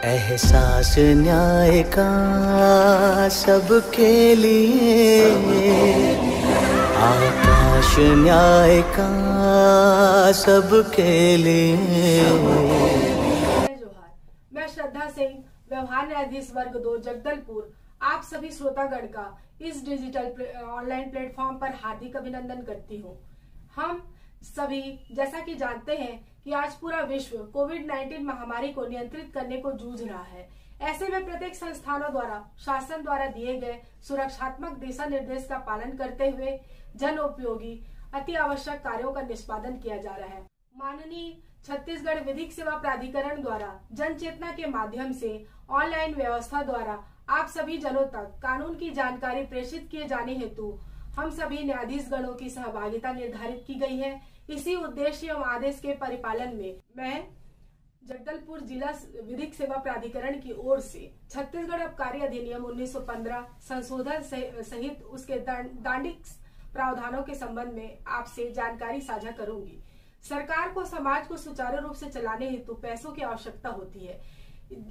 एहसास न्याय का सबके लिए, आकाश न्याय का सबके लिए। जोहार, मैं श्रद्धा सिंह, व्यवहार न्यायाधीश वर्ग 2 जगदलपुर, आप सभी श्रोतागण का इस डिजिटल ऑनलाइन प्लेटफॉर्म पर हार्दिक अभिनंदन करती हूँ। हम सभी जैसा कि जानते हैं कि आज पूरा विश्व कोविड-19 महामारी को नियंत्रित करने को जूझ रहा है। ऐसे में प्रत्येक संस्थानों द्वारा शासन द्वारा दिए गए सुरक्षात्मक दिशा निर्देश का पालन करते हुए जन उपयोगी अति आवश्यक कार्यों का निष्पादन किया जा रहा है। माननीय छत्तीसगढ़ विधिक सेवा प्राधिकरण द्वारा जन चेतना के माध्यम से ऑनलाइन व्यवस्था द्वारा आप सभी जनों तक कानून की जानकारी प्रेषित किए जाने हेतु हम सभी न्यायाधीश गणों की सहभागिता निर्धारित की गई है। इसी उद्देश्य एवं आदेश के परिपालन में मैं जगदलपुर जिला विधिक सेवा प्राधिकरण की ओर से छत्तीसगढ़ आबकारी अधिनियम 1915 संशोधन सहित उसके दंडिक प्रावधानों के संबंध में आपसे जानकारी साझा करूंगी। सरकार को समाज को सुचारू रूप से चलाने हेतु पैसों की आवश्यकता होती है।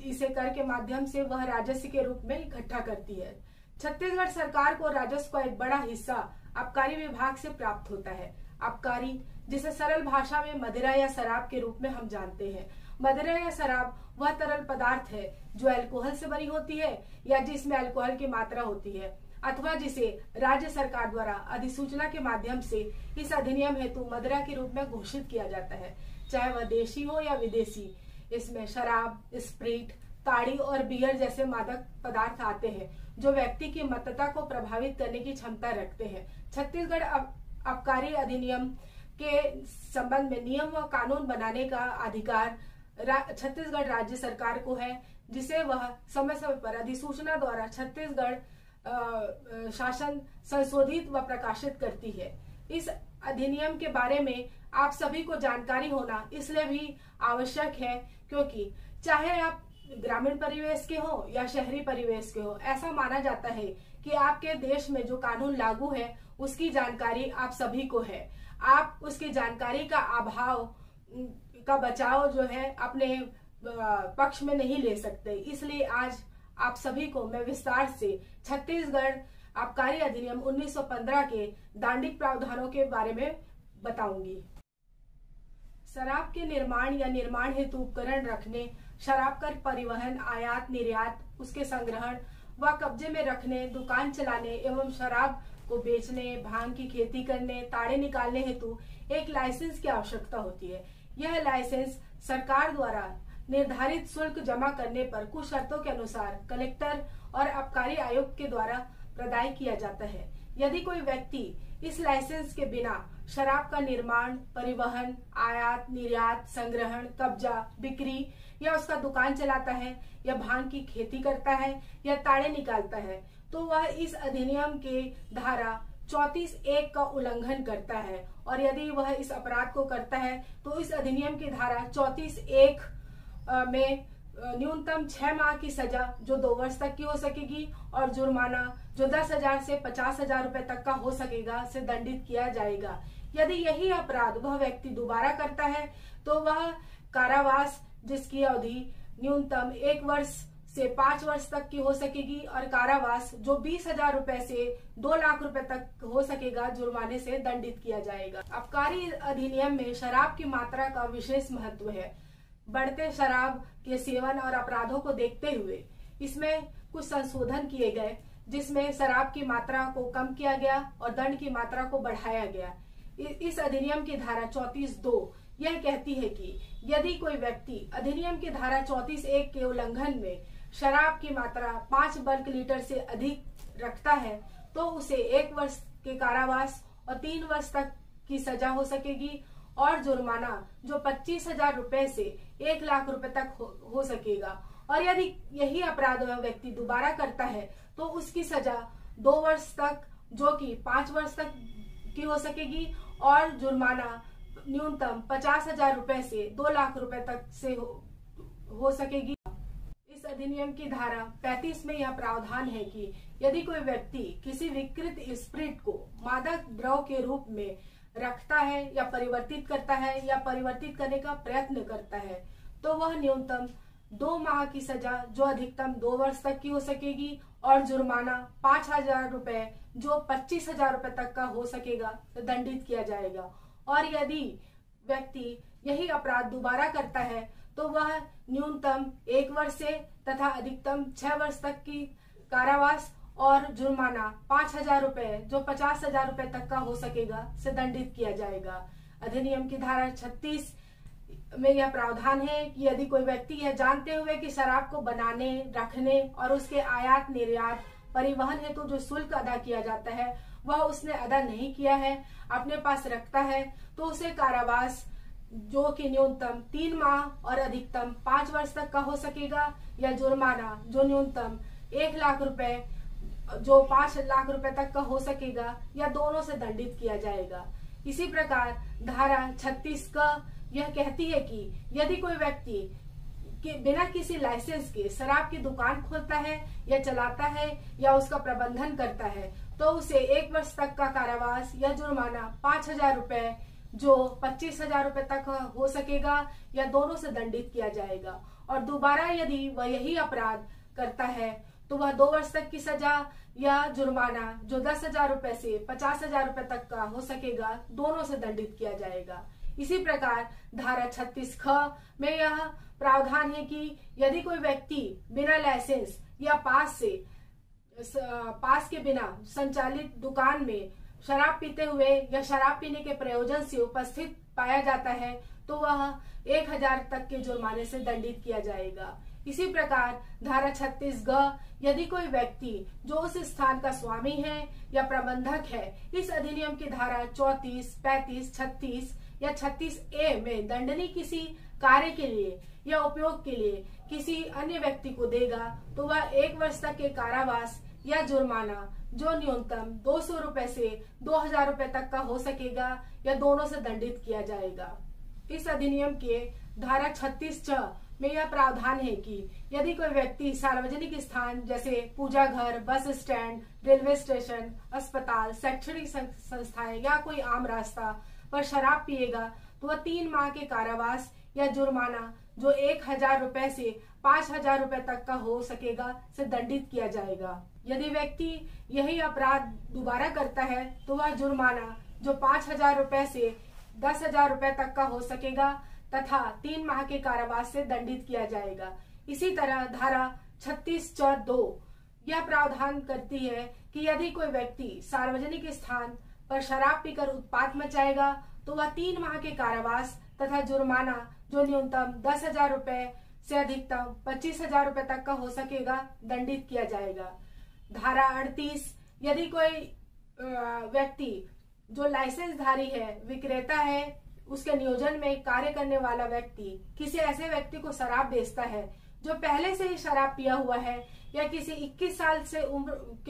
इसे कर के माध्यम से वह राजस्व के रूप में इकट्ठा करती है। छत्तीसगढ़ सरकार को राजस्व का एक बड़ा हिस्सा आबकारी विभाग से प्राप्त होता है। आबकारी, जिसे सरल भाषा में मदिरा या शराब के रूप में हम जानते हैं। मदिरा या शराब वह तरल पदार्थ है जो अल्कोहल से बनी होती है या जिसमें अल्कोहल की मात्रा होती है, अथवा जिसे राज्य सरकार द्वारा अधिसूचना के माध्यम से इस अधिनियम हेतु मदिरा के रूप में घोषित किया जाता है, चाहे वह देशी हो या विदेशी। इसमें शराब, स्प्रिट, ताड़ी और बियर जैसे मादक पदार्थ आते हैं जो व्यक्ति की मतता को प्रभावित करने की क्षमता रखते हैं। छत्तीसगढ़ आबकारी अधिनियम के संबंध में नियम व कानून बनाने का अधिकार छत्तीसगढ़ राज्य सरकार को है, जिसे वह समय समय पर अधिसूचना द्वारा छत्तीसगढ़ शासन संशोधित व प्रकाशित करती है। इस अधिनियम के बारे में आप सभी को जानकारी होना इसलिए भी आवश्यक है क्योंकि चाहे आप ग्रामीण परिवेश के हो या शहरी परिवेश के हो, ऐसा माना जाता है कि आपके देश में जो कानून लागू है उसकी जानकारी आप सभी को है। आप उसकी जानकारी का अभाव का बचाव जो है अपने पक्ष में नहीं ले सकते। इसलिए आज आप सभी को मैं विस्तार से छत्तीसगढ़ आबकारी अधिनियम 1915 के दंडिक प्रावधानों के बारे में बताऊंगी। शराब के निर्माण या निर्माण हेतु उपकरण रखने, शराब का परिवहन, आयात निर्यात, उसके संग्रहण व कब्जे में रखने, दुकान चलाने एवं शराब को बेचने, भांग की खेती करने, ताड़े निकालने हेतु एक लाइसेंस की आवश्यकता होती है। यह लाइसेंस सरकार द्वारा निर्धारित शुल्क जमा करने पर कुछ शर्तों के अनुसार कलेक्टर और आबकारी आयुक्त के द्वारा प्रदान किया जाता है। यदि कोई व्यक्ति इस लाइसेंस के बिना शराब का निर्माण, परिवहन, आयात निर्यात, संग्रहण, कब्जा, बिक्री या उसका दुकान चलाता है या भांग की खेती करता है या ताड़े निकालता है तो वह इस अधिनियम के धारा 34(1) का उल्लंघन करता है। और यदि वह इस अपराध को करता है तो इस अधिनियम की धारा 34(1) में न्यूनतम 6 माह की सजा जो 2 वर्ष तक की हो सकेगी और जुर्माना जो 10,000 से 50,000 रुपए तक का हो सकेगा से दंडित किया जाएगा। यदि यही अपराध वह व्यक्ति दोबारा करता है तो वह कारावास, जिसकी अवधि न्यूनतम 1 वर्ष से 5 वर्ष तक की हो सकेगी और कारावास जो 20,000 रुपए से 2 लाख रुपए तक हो सकेगा, जुर्माने से दंडित किया जाएगा। आबकारी अधिनियम में शराब की मात्रा का विशेष महत्व है। बढ़ते शराब के सेवन और अपराधों को देखते हुए इसमें कुछ संशोधन किए गए, जिसमें शराब की मात्रा को कम किया गया और दंड की मात्रा को बढ़ाया गया। इस अधिनियम की धारा 34(2) यह कहती है कि यदि कोई व्यक्ति अधिनियम की धारा 34(1) के उल्लंघन में शराब की मात्रा 5 वर्ग लीटर से अधिक रखता है तो उसे 1 वर्ष के कारावास और 3 वर्ष तक की सजा हो सकेगी और जुर्माना जो 25,000 रुपए से 1 लाख रुपए तक हो सकेगा। और यदि यही अपराध वह व्यक्ति दोबारा करता है तो उसकी सजा 2 वर्ष तक जो कि 5 वर्ष तक की हो सकेगी और जुर्माना न्यूनतम 50,000 रुपए से 2 लाख रुपए तक से हो सकेगी। इस अधिनियम की धारा 35 में यह प्रावधान है कि यदि कोई व्यक्ति किसी विकृत स्प्रिट को मादक द्रव के रूप में रखता है या परिवर्तित करता है या परिवर्तित करने का प्रयत्न करता है तो वह न्यूनतम 2 माह की सजा जो अधिकतम 2 वर्ष तक की हो सकेगी और जुर्माना 5,000 रुपए जो 25,000 रुपए तक का हो सकेगा तो दंडित किया जाएगा। और यदि व्यक्ति यही अपराध दोबारा करता है तो वह न्यूनतम 1 वर्ष से तथा अधिकतम 6 वर्ष तक की कारावास और जुर्माना 5,000 रुपए जो 50,000 रुपए तक का हो सकेगा से दंडित किया जाएगा। अधिनियम की धारा 36 में यह प्रावधान है कि यदि कोई व्यक्ति यह जानते हुए कि शराब को बनाने, रखने और उसके आयात निर्यात परिवहन हेतु जो शुल्क अदा किया जाता है वह उसने अदा नहीं किया है, अपने पास रखता है, तो उसे कारावास जो कि न्यूनतम 3 माह और अधिकतम 5 वर्ष तक का हो सकेगा, या जुर्माना जो न्यूनतम 1 लाख रुपए जो 5 लाख रुपए तक का हो सकेगा, या दोनों से दंडित किया जाएगा। इसी प्रकार धारा 36 का यह कहती है कि यदि कोई व्यक्ति कि बिना किसी लाइसेंस के शराब की दुकान खोलता है या चलाता है या उसका प्रबंधन करता है तो उसे 1 वर्ष तक का कारावास या जुर्माना 5,000 रुपए जो 25,000 रुपए तक हो सकेगा या दोनों से दंडित किया जाएगा। और दोबारा यदि वह यही अपराध करता है तो वह 2 वर्ष तक की सजा या जुर्माना जो 10,000 रुपए से 50,000 रुपए तक का हो सकेगा, दोनों से दंडित किया जाएगा। इसी प्रकार धारा 36 ख में यह प्रावधान है कि यदि कोई व्यक्ति बिना लाइसेंस या पास के बिना संचालित दुकान में शराब पीते हुए या शराब पीने के प्रयोजन से उपस्थित पाया जाता है तो वह 1,000 तक के जुर्माने से दंडित किया जाएगा। इसी प्रकार धारा 36 ग यदि कोई व्यक्ति जो उस स्थान का स्वामी है या प्रबंधक है इस अधिनियम की धारा 34, 35, 36 या 36A में दंडनीय किसी कार्य के लिए या उपयोग के लिए किसी अन्य व्यक्ति को देगा तो वह 1 वर्ष तक के कारावास या जुर्माना जो न्यूनतम 200 रुपए से 2,000 रुपए तक का हो सकेगा या दोनों से दंडित किया जाएगा। इस अधिनियम के धारा 36 च में यह प्रावधान है कि यदि कोई व्यक्ति सार्वजनिक स्थान जैसे पूजा घर, बस स्टैंड, रेलवे स्टेशन, अस्पताल, शैक्षणिक संस्थाएं या कोई आम रास्ता पर शराब पिएगा तो वह 3 माह के कारावास या जुर्माना जो 1,000 रुपए से 5,000 रुपए तक का हो सकेगा से दंडित किया जाएगा। यदि व्यक्ति यही अपराध दोबारा करता है तो वह जुर्माना जो 5,000 रुपए से 10,000 रुपए तक का हो सकेगा तथा 3 माह के कारावास से दंडित किया जाएगा। इसी तरह धारा 36(2) यह प्रावधान करती है कि यदि कोई व्यक्ति सार्वजनिक स्थान पर शराब पीकर उत्पात मचाएगा तो वह 3 माह के कारावास तथा जुर्माना जो न्यूनतम 10,000 रुपए से अधिकतम 25,000 रुपए तक का हो सकेगा दंडित किया जाएगा। धारा 38 यदि कोई व्यक्ति जो लाइसेंस धारी है, विक्रेता है, उसके नियोजन में कार्य करने वाला व्यक्ति किसी ऐसे व्यक्ति को शराब बेचता है जो पहले से ही शराब पिया हुआ है या किसी 21 साल से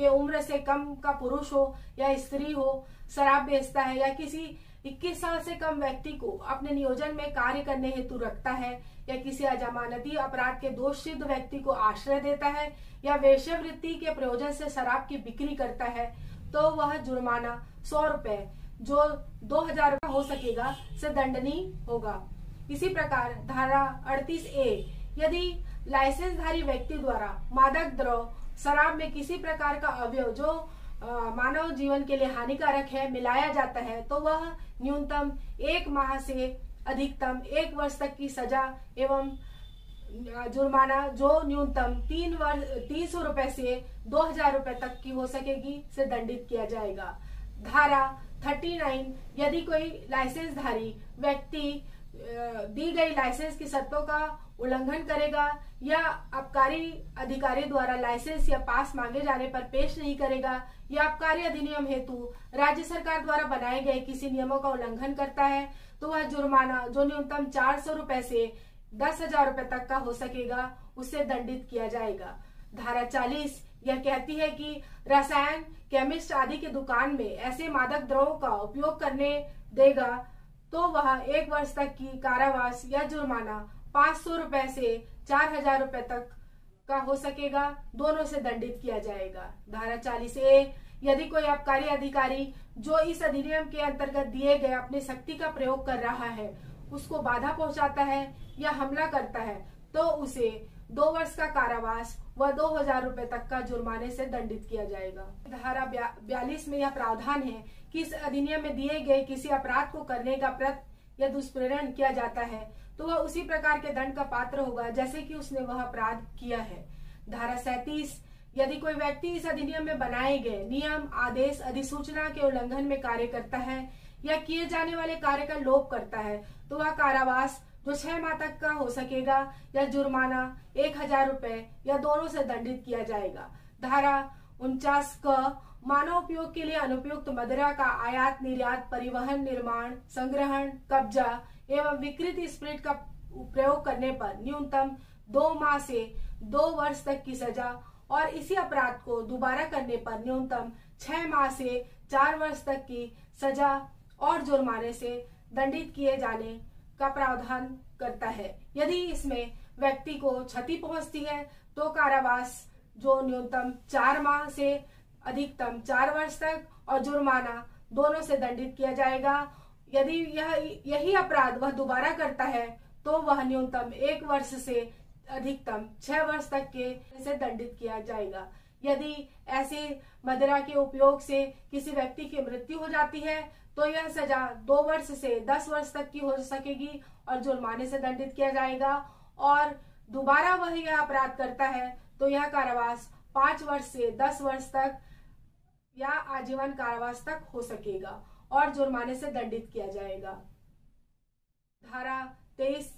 उम्र से कम का पुरुष हो या स्त्री हो शराब बेचता है या किसी 21 साल से कम व्यक्ति को अपने नियोजन में कार्य करने हेतु रखता है या किसी अजमानती अपराध के दोष सिद्ध व्यक्ति को आश्रय देता है या वेश्यावृत्ति के प्रयोजन से शराब की बिक्री करता है तो वह जुर्माना 100 रुपए जो 2,000 रुपए हो सकेगा से दंडनीय होगा। इसी प्रकार धारा 38A यदि लाइसेंसधारी व्यक्ति द्वारा मादक द्रव्य शराब में किसी प्रकार का अवयव जो मानव जीवन के लिए हानिकारक है मिलाया जाता है तो वह न्यूनतम 1 माह से अधिकतम 1 वर्ष तक की सजा एवं जुर्माना जो न्यूनतम 300 रुपए से 2,000 रुपए तक की हो सकेगी से दंडित किया जाएगा। धारा 39 यदि कोई लाइसेंसधारी व्यक्ति दी गई लाइसेंस की शर्तों का उल्लंघन करेगा या आबकारी अधिकारी द्वारा लाइसेंस या पास मांगे जाने पर पेश नहीं करेगा या आबकारी अधिनियम हेतु राज्य सरकार द्वारा बनाए गए किसी नियमों का उल्लंघन करता है तो वह जुर्माना जो न्यूनतम 400 रुपए से 10,000 रुपए तक का हो सकेगा उससे दंडित किया जाएगा। धारा 40 यह कहती है कि रसायन, केमिस्ट आदि की दुकान में ऐसे मादक द्रव्यों का उपयोग करने देगा तो वह 1 वर्ष तक की कारावास या जुर्माना 500 रुपए से 4,000 रुपए तक का हो सकेगा, दोनों से दंडित किया जाएगा। धारा 40A यदि कोई आबकारी अधिकारी जो इस अधिनियम के अंतर्गत दिए गए अपनी शक्ति का प्रयोग कर रहा है उसको बाधा पहुंचाता है या हमला करता है तो उसे 2 वर्ष का कारावास व 2000 रुपए तक का जुर्माने से दंडित किया जाएगा। धारा 42 में यह प्रावधान है कि इस अधिनियम में दिए गए किसी अपराध को करने का प्रयत्न या दुष्प्रेरण किया जाता है तो वह उसी प्रकार के दंड का पात्र होगा जैसे कि उसने वह अपराध किया है। धारा 37, यदि कोई व्यक्ति इस अधिनियम में बनाए गए नियम, आदेश, अधिसूचना के उल्लंघन में कार्य करता है या किए जाने वाले कार्य का लोप करता है तो वह कारावास जो 6 माह तक का हो सकेगा या जुर्माना 1000 रुपए या दोनों से दंडित किया जाएगा। धारा 49 क, मानव उपयोग के लिए अनुपयुक्त मदिरा का आयात, निर्यात, परिवहन, निर्माण, संग्रहण, कब्जा एवं विकृत स्पिरिट का प्रयोग करने पर न्यूनतम 2 माह से 2 वर्ष तक की सजा और इसी अपराध को दोबारा करने पर न्यूनतम 6 माह से 4 वर्ष तक की सजा और जुर्माने से दंडित किए जाने का प्रावधान करता है। यदि इसमें व्यक्ति को क्षति पहुंचती है तो कारावास जो न्यूनतम 4 माह से अधिकतम 4 वर्ष तक और जुर्माना दोनों से दंडित किया जाएगा। यदि यही अपराध वह दोबारा करता है तो वह न्यूनतम 1 वर्ष से अधिकतम 6 वर्ष तक के से दंडित किया जाएगा। यदि ऐसे मदिरा के उपयोग से किसी व्यक्ति की मृत्यु हो जाती है तो यह सजा 2 वर्ष से 10 वर्ष तक की हो सकेगी और जुर्माने से दंडित किया जाएगा। और दोबारा वह यह अपराध करता है तो यह कारावास 5 वर्ष से 10 वर्ष तक या आजीवन कारावास तक हो सकेगा और जुर्माने से दंडित किया जाएगा। धारा 23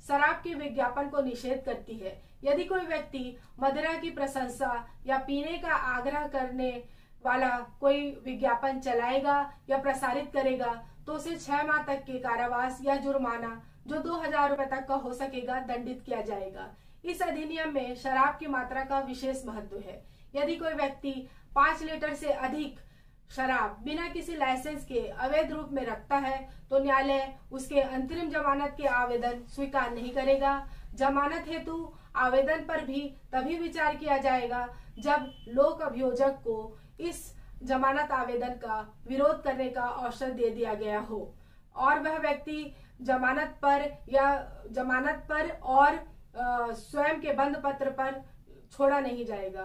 शराब के विज्ञापन को निषेध करती है। यदि कोई व्यक्ति मदिरा की प्रशंसा या पीने का आग्रह करने वाला कोई विज्ञापन चलाएगा या प्रसारित करेगा तो उसे 6 माह तक के कारावास या जुर्माना जो 2000 रुपए तक का हो सकेगा दंडित किया जाएगा। इस अधिनियम में शराब की मात्रा का विशेष महत्व है। यदि कोई व्यक्ति 5 लीटर से अधिक शराब बिना किसी लाइसेंस के अवैध रूप में रखता है तो न्यायालय उसके अंतरिम जमानत के आवेदन स्वीकार नहीं करेगा। जमानत हेतु आवेदन पर भी तभी विचार किया जाएगा जब लोक अभियोजक को इस जमानत आवेदन का विरोध करने का अवसर दे दिया गया हो और वह व्यक्ति जमानत पर और स्वयं के बंद पत्र पर छोड़ा नहीं जाएगा।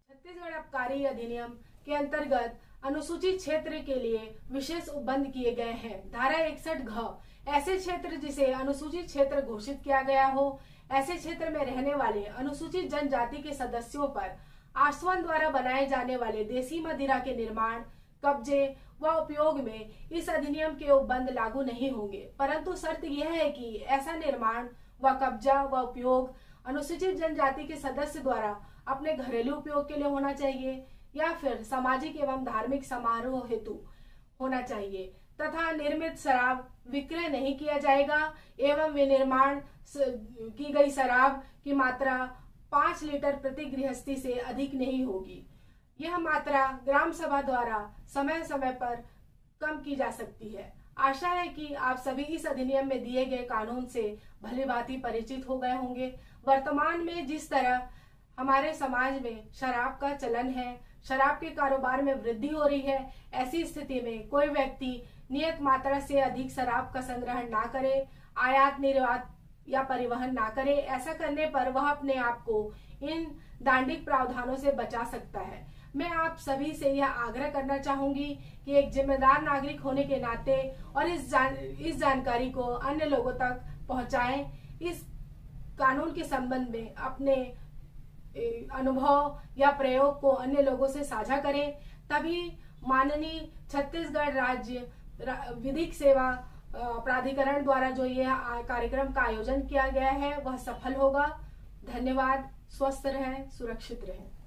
छत्तीसगढ़ आबकारी अधिनियम के अंतर्गत अनुसूचित क्षेत्र के लिए विशेष उपबंध किए गए हैं। धारा 61 घ, ऐसे क्षेत्र जिसे अनुसूचित क्षेत्र घोषित किया गया हो, ऐसे क्षेत्र में रहने वाले अनुसूचित जनजाति के सदस्यों पर आश्वान द्वारा बनाए जाने वाले देसी मदिरा के निर्माण, कब्जे व उपयोग में इस अधिनियम के उपबंध लागू नहीं होंगे, परंतु शर्त यह है कि ऐसा निर्माण व कब्जा व उपयोग अनुसूचित जनजाति के सदस्य द्वारा अपने घरेलू उपयोग के लिए होना चाहिए या फिर सामाजिक एवं धार्मिक समारोह हेतु होना चाहिए तथा निर्मित शराब विक्रय नहीं किया जाएगा एवं विनिर्माण की गई शराब की मात्रा 5 लीटर प्रति गृहस्थी से अधिक नहीं होगी। यह मात्रा ग्राम सभा द्वारा समय समय पर कम की जा सकती है। आशा है कि आप सभी इस अधिनियम में दिए गए कानून से भलीभांति परिचित हो गए होंगे। वर्तमान में जिस तरह हमारे समाज में शराब का चलन है, शराब के कारोबार में वृद्धि हो रही है, ऐसी स्थिति में कोई व्यक्ति नियत मात्रा से अधिक शराब का संग्रहण ना करे, आयात, निर्यात या परिवहन ना करे। ऐसा करने पर वह अपने आप को इन दांडिक प्रावधानों से बचा सकता है। मैं आप सभी से यह आग्रह करना चाहूंगी कि एक जिम्मेदार नागरिक होने के नाते और इस जानकारी को अन्य लोगों तक पहुंचाएं। इस कानून के संबंध में अपने अनुभव या प्रयोग को अन्य लोगों से साझा करें, तभी माननीय छत्तीसगढ़ राज्य विधिक सेवा प्राधिकरण द्वारा जो यह कार्यक्रम का आयोजन किया गया है वह सफल होगा। धन्यवाद। स्वस्थ रहें, सुरक्षित रहें।